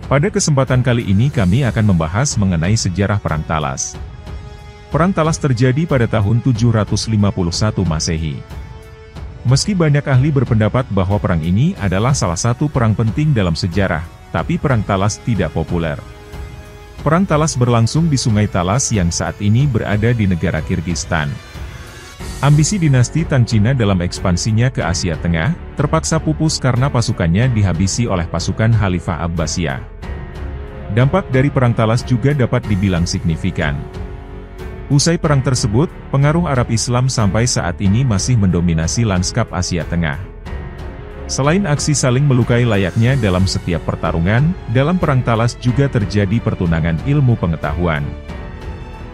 Pada kesempatan kali ini kami akan membahas mengenai sejarah Perang Talas. Perang Talas terjadi pada tahun 751 Masehi. Meski banyak ahli berpendapat bahwa perang ini adalah salah satu perang penting dalam sejarah, tapi Perang Talas tidak populer. Perang Talas berlangsung di Sungai Talas yang saat ini berada di negara Kirgistan. Ambisi dinasti Tang Cina dalam ekspansinya ke Asia Tengah, terpaksa pupus karena pasukannya dihabisi oleh pasukan Khalifah Abbasiyah. Dampak dari Perang Talas juga dapat dibilang signifikan. Usai perang tersebut, pengaruh Arab Islam sampai saat ini masih mendominasi lanskap Asia Tengah. Selain aksi saling melukai layaknya dalam setiap pertarungan, dalam Perang Talas juga terjadi pertunangan ilmu pengetahuan.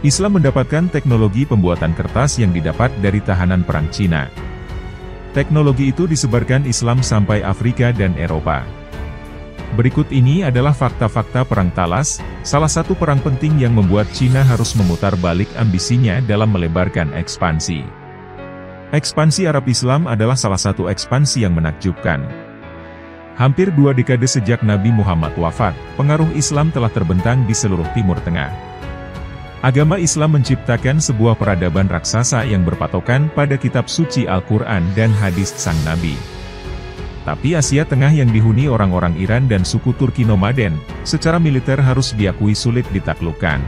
Islam mendapatkan teknologi pembuatan kertas yang didapat dari tahanan perang Cina. Teknologi itu disebarkan Islam sampai Afrika dan Eropa. Berikut ini adalah fakta-fakta Perang Talas, salah satu perang penting yang membuat Cina harus memutar balik ambisinya dalam melebarkan ekspansi. Ekspansi Arab Islam adalah salah satu ekspansi yang menakjubkan. Hampir 2 dekade sejak Nabi Muhammad wafat, pengaruh Islam telah terbentang di seluruh Timur Tengah. Agama Islam menciptakan sebuah peradaban raksasa yang berpatokan pada kitab suci Al-Quran dan hadis sang Nabi. Tapi Asia Tengah yang dihuni orang-orang Iran dan suku Turki nomaden, secara militer harus diakui sulit ditaklukkan.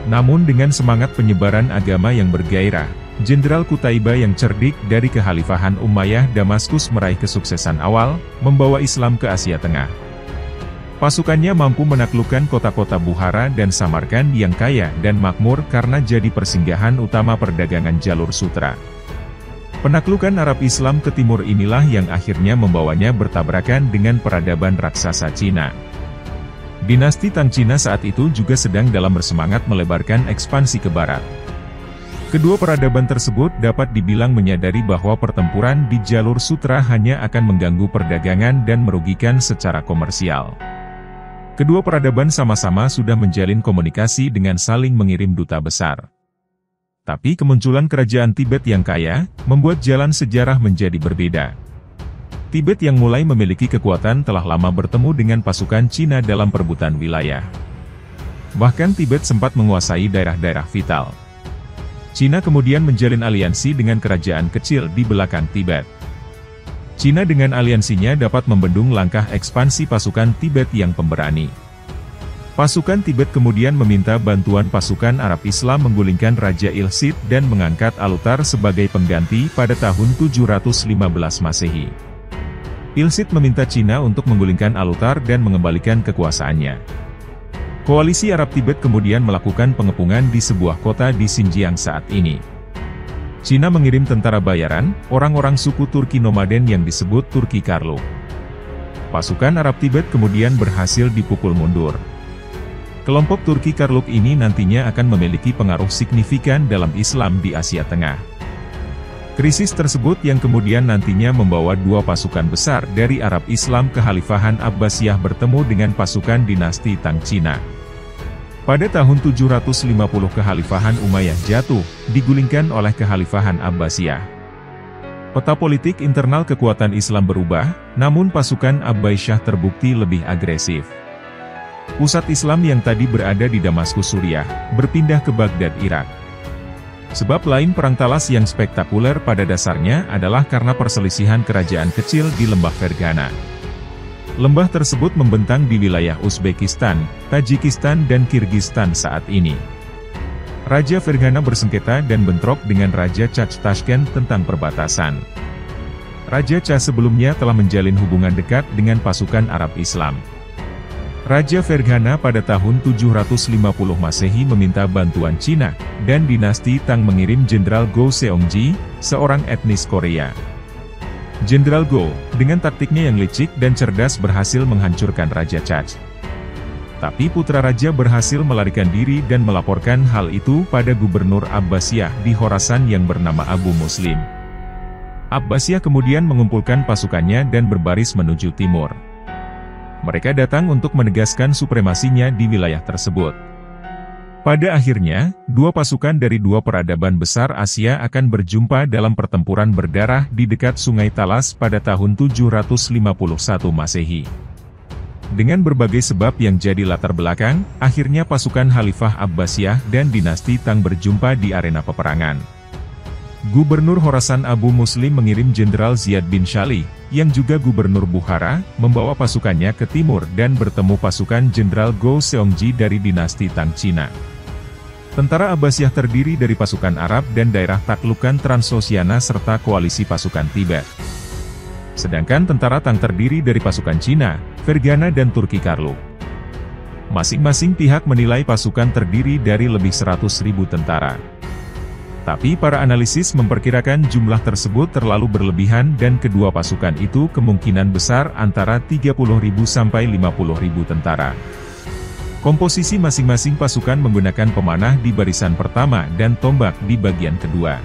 Namun dengan semangat penyebaran agama yang bergairah, Jenderal Qutaibah yang cerdik dari Kekhalifahan Umayyah Damaskus meraih kesuksesan awal, membawa Islam ke Asia Tengah. Pasukannya mampu menaklukkan kota-kota Bukhara dan Samarkand yang kaya dan makmur karena jadi persinggahan utama perdagangan jalur sutra. Penaklukan Arab Islam ke timur inilah yang akhirnya membawanya bertabrakan dengan peradaban raksasa Cina. Dinasti Tang Cina saat itu juga sedang dalam bersemangat melebarkan ekspansi ke barat. Kedua peradaban tersebut dapat dibilang menyadari bahwa pertempuran di jalur sutra hanya akan mengganggu perdagangan dan merugikan secara komersial. Kedua peradaban sama-sama sudah menjalin komunikasi dengan saling mengirim duta besar. Tapi kemunculan kerajaan Tibet yang kaya, membuat jalan sejarah menjadi berbeda. Tibet yang mulai memiliki kekuatan telah lama bertemu dengan pasukan Cina dalam perebutan wilayah. Bahkan Tibet sempat menguasai daerah-daerah vital. Cina kemudian menjalin aliansi dengan kerajaan kecil di belakang Tibet. Cina dengan aliansinya dapat membendung langkah ekspansi pasukan Tibet yang pemberani. Pasukan Tibet kemudian meminta bantuan pasukan Arab Islam menggulingkan Raja Ilsit dan mengangkat Alutar sebagai pengganti pada tahun 715 Masehi. Ilsit meminta Cina untuk menggulingkan Alutar dan mengembalikan kekuasaannya. Koalisi Arab Tibet kemudian melakukan pengepungan di sebuah kota di Xinjiang saat ini. Cina mengirim tentara bayaran, orang-orang suku Turki nomaden yang disebut Turki Karluk. Pasukan Arab Tibet kemudian berhasil dipukul mundur. Kelompok Turki Karluk ini nantinya akan memiliki pengaruh signifikan dalam Islam di Asia Tengah. Krisis tersebut yang kemudian nantinya membawa dua pasukan besar dari Arab Islam Kekhalifahan Abbasiyah bertemu dengan pasukan dinasti Tang Cina. Pada tahun 750 Kekhalifahan Umayyah jatuh, digulingkan oleh Kekhalifahan Abbasiyah. Peta politik internal kekuatan Islam berubah, namun pasukan Abbasiyah terbukti lebih agresif. Pusat Islam yang tadi berada di Damaskus Suriah, berpindah ke Baghdad Irak. Sebab lain Perang Talas yang spektakuler pada dasarnya adalah karena perselisihan kerajaan kecil di lembah Fergana. Lembah tersebut membentang di wilayah Uzbekistan, Tajikistan dan Kirgistan saat ini. Raja Fergana bersengketa dan bentrok dengan Raja Chach Tashkent tentang perbatasan. Raja Chach sebelumnya telah menjalin hubungan dekat dengan pasukan Arab Islam. Raja Fergana pada tahun 750 Masehi meminta bantuan Cina, dan dinasti Tang mengirim Jenderal Go Seongji, seorang etnis Korea. Jenderal Go, dengan taktiknya yang licik dan cerdas berhasil menghancurkan Raja Chach. Tapi putra raja berhasil melarikan diri dan melaporkan hal itu pada Gubernur Abbasiyah di Khorasan yang bernama Abu Muslim. Abbasiyah kemudian mengumpulkan pasukannya dan berbaris menuju timur. Mereka datang untuk menegaskan supremasinya di wilayah tersebut. Pada akhirnya, dua pasukan dari dua peradaban besar Asia akan berjumpa dalam pertempuran berdarah di dekat Sungai Talas pada tahun 751 Masehi. Dengan berbagai sebab yang jadi latar belakang, akhirnya pasukan Khalifah Abbasiyah dan dinasti Tang berjumpa di arena peperangan. Gubernur Khorasan Abu Muslim mengirim Jenderal Ziyad bin Shalih, yang juga Gubernur Bukhara, membawa pasukannya ke timur dan bertemu pasukan Jenderal Gou Seongji dari dinasti Tang Cina. Tentara Abbasiyah terdiri dari pasukan Arab dan daerah taklukan Transoxiana serta koalisi pasukan Tibet. Sedangkan tentara Tang terdiri dari pasukan Cina, Fergana dan Turki Karluk. Masing-masing pihak menilai pasukan terdiri dari lebih 100.000 tentara. Tapi para analisis memperkirakan jumlah tersebut terlalu berlebihan dan kedua pasukan itu kemungkinan besar antara 30.000 sampai 50.000 tentara. Komposisi masing-masing pasukan menggunakan pemanah di barisan pertama dan tombak di bagian kedua.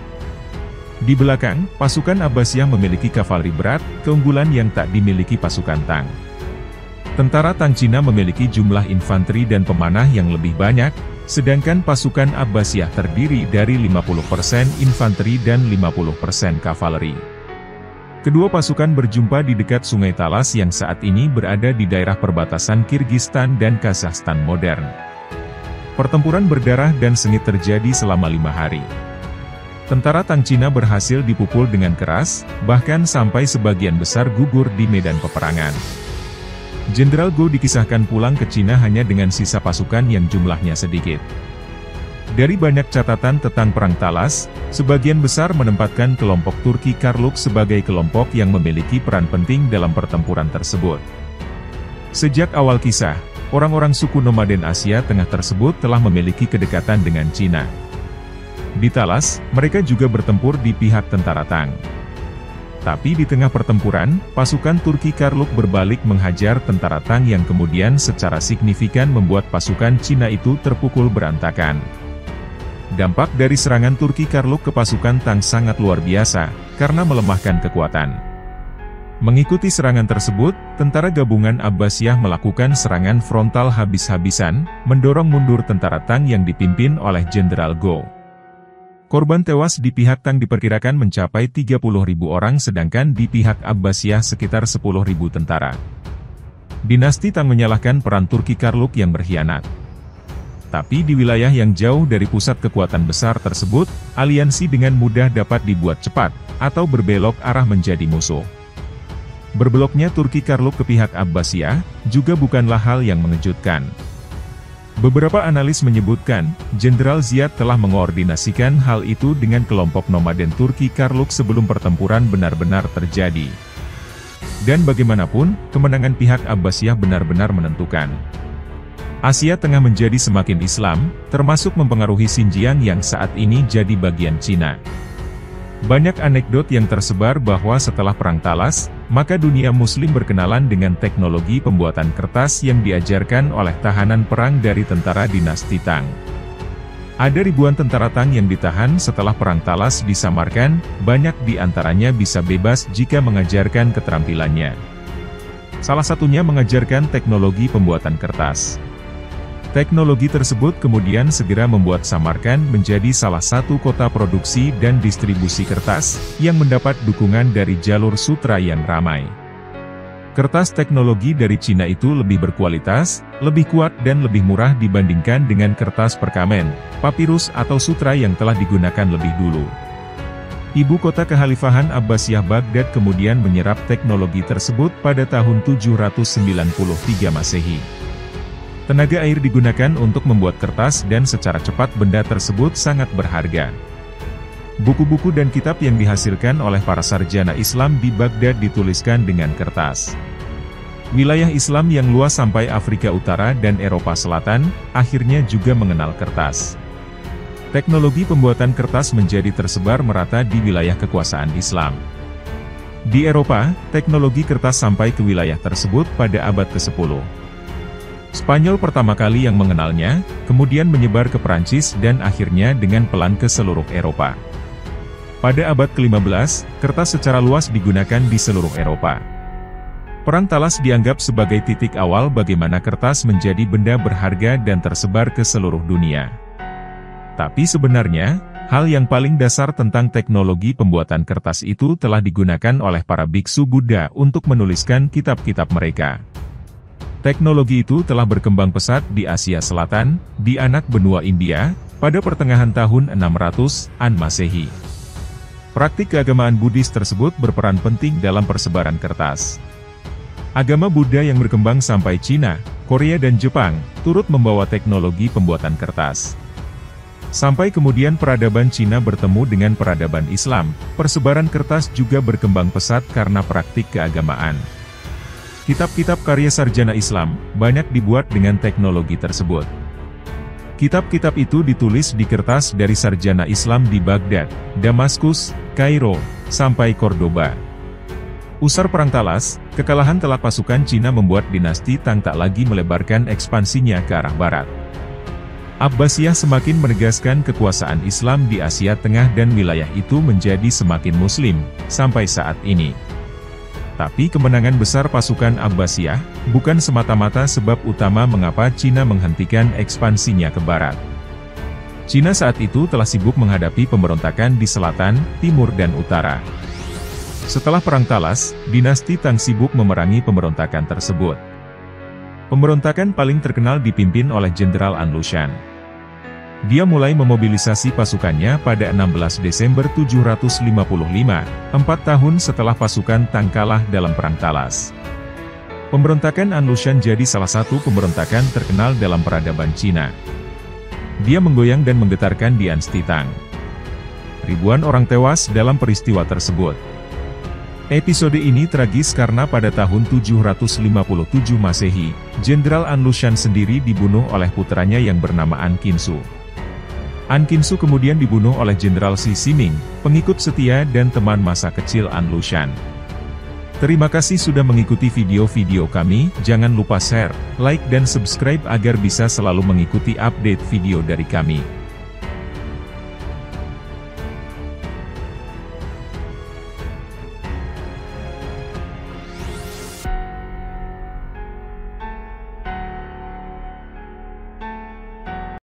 Di belakang, pasukan Abbasiyah memiliki kavaleri berat, keunggulan yang tak dimiliki pasukan Tang. Tentara Tang Cina memiliki jumlah infanteri dan pemanah yang lebih banyak, sedangkan pasukan Abbasiyah terdiri dari 50% infanteri dan 50% kavaleri. Kedua pasukan berjumpa di dekat Sungai Talas yang saat ini berada di daerah perbatasan Kirgistan dan Kazakhstan modern. Pertempuran berdarah dan sengit terjadi selama 5 hari. Tentara Tang Cina berhasil dipukul dengan keras, bahkan sampai sebagian besar gugur di medan peperangan. Jenderal Gou dikisahkan pulang ke Cina hanya dengan sisa pasukan yang jumlahnya sedikit. Dari banyak catatan tentang Perang Talas, sebagian besar menempatkan kelompok Turki Karluk sebagai kelompok yang memiliki peran penting dalam pertempuran tersebut. Sejak awal kisah, orang-orang suku nomaden Asia Tengah tersebut telah memiliki kedekatan dengan Cina. Di Talas, mereka juga bertempur di pihak tentara Tang. Tapi di tengah pertempuran, pasukan Turki Karluk berbalik menghajar tentara Tang yang kemudian secara signifikan membuat pasukan Cina itu terpukul berantakan. Dampak dari serangan Turki Karluk ke pasukan Tang sangat luar biasa, karena melemahkan kekuatan. Mengikuti serangan tersebut, tentara gabungan Abbasiyah melakukan serangan frontal habis-habisan, mendorong mundur tentara Tang yang dipimpin oleh Jenderal Gou. Korban tewas di pihak Tang diperkirakan mencapai 30.000 orang sedangkan di pihak Abbasiyah sekitar 10.000 tentara. Dinasti Tang menyalahkan peran Turki Karluk yang berkhianat. Tapi di wilayah yang jauh dari pusat kekuatan besar tersebut, aliansi dengan mudah dapat dibuat cepat, atau berbelok arah menjadi musuh. Berbeloknya Turki Karluk ke pihak Abbasiyah, juga bukanlah hal yang mengejutkan. Beberapa analis menyebutkan, Jenderal Ziyad telah mengoordinasikan hal itu dengan kelompok nomaden Turki Karluk sebelum pertempuran benar-benar terjadi. Dan bagaimanapun, kemenangan pihak Abbasiyah benar-benar menentukan. Asia Tengah menjadi semakin Islam, termasuk mempengaruhi Xinjiang yang saat ini jadi bagian Cina. Banyak anekdot yang tersebar bahwa setelah Perang Talas, maka dunia Muslim berkenalan dengan teknologi pembuatan kertas yang diajarkan oleh tahanan perang dari tentara dinasti Tang. Ada ribuan tentara Tang yang ditahan setelah Perang Talas disamarkan, banyak di antaranya bisa bebas jika mengajarkan keterampilannya. Salah satunya mengajarkan teknologi pembuatan kertas. Teknologi tersebut kemudian segera membuat Samarkand menjadi salah satu kota produksi dan distribusi kertas, yang mendapat dukungan dari jalur sutra yang ramai. Kertas teknologi dari Cina itu lebih berkualitas, lebih kuat dan lebih murah dibandingkan dengan kertas perkamen, papirus atau sutra yang telah digunakan lebih dulu. Ibu kota Kekhalifahan Abbasiyah Baghdad kemudian menyerap teknologi tersebut pada tahun 793 Masehi. Tenaga air digunakan untuk membuat kertas dan secara cepat benda tersebut sangat berharga. Buku-buku dan kitab yang dihasilkan oleh para sarjana Islam di Baghdad dituliskan dengan kertas. Wilayah Islam yang luas sampai Afrika Utara dan Eropa Selatan, akhirnya juga mengenal kertas. Teknologi pembuatan kertas menjadi tersebar merata di wilayah kekuasaan Islam. Di Eropa, teknologi kertas sampai ke wilayah tersebut pada abad ke-10. Spanyol pertama kali yang mengenalnya, kemudian menyebar ke Prancis dan akhirnya dengan pelan ke seluruh Eropa. Pada abad ke-15, kertas secara luas digunakan di seluruh Eropa. Perang Talas dianggap sebagai titik awal bagaimana kertas menjadi benda berharga dan tersebar ke seluruh dunia. Tapi sebenarnya, hal yang paling dasar tentang teknologi pembuatan kertas itu telah digunakan oleh para biksu Buddha untuk menuliskan kitab-kitab mereka. Teknologi itu telah berkembang pesat di Asia Selatan, di anak benua India, pada pertengahan tahun 600-an Masehi. Praktik keagamaan Buddhis tersebut berperan penting dalam persebaran kertas. Agama Buddha yang berkembang sampai Cina, Korea dan Jepang, turut membawa teknologi pembuatan kertas. Sampai kemudian peradaban Cina bertemu dengan peradaban Islam, persebaran kertas juga berkembang pesat karena praktik keagamaan. Kitab-kitab karya sarjana Islam, banyak dibuat dengan teknologi tersebut. Kitab-kitab itu ditulis di kertas dari sarjana Islam di Baghdad, Damaskus, Kairo, sampai Cordoba. Usar Perang Talas, kekalahan telak pasukan Cina membuat dinasti Tang tak lagi melebarkan ekspansinya ke arah barat. Abbasiyah semakin menegaskan kekuasaan Islam di Asia Tengah dan wilayah itu menjadi semakin muslim, sampai saat ini. Tapi kemenangan besar pasukan Abbasiyah, bukan semata-mata sebab utama mengapa Cina menghentikan ekspansinya ke barat. Cina saat itu telah sibuk menghadapi pemberontakan di selatan, timur dan utara. Setelah Perang Talas, dinasti Tang sibuk memerangi pemberontakan tersebut. Pemberontakan paling terkenal dipimpin oleh Jenderal An Lushan. Dia mulai memobilisasi pasukannya pada 16 Desember 755, 4 tahun setelah pasukan Tang kalah dalam Perang Talas. Pemberontakan An Lushan jadi salah satu pemberontakan terkenal dalam peradaban Cina. Dia menggoyang dan menggetarkan dinasti Tang. Ribuan orang tewas dalam peristiwa tersebut. Episode ini tragis karena pada tahun 757 Masehi, Jenderal An Lushan sendiri dibunuh oleh putranya yang bernama An Qinsu. An Qinsu kemudian dibunuh oleh Jenderal Shi Xining, pengikut setia dan teman masa kecil An Lushan. Terima kasih sudah mengikuti video-video kami, jangan lupa share, like dan subscribe agar bisa selalu mengikuti update video dari kami.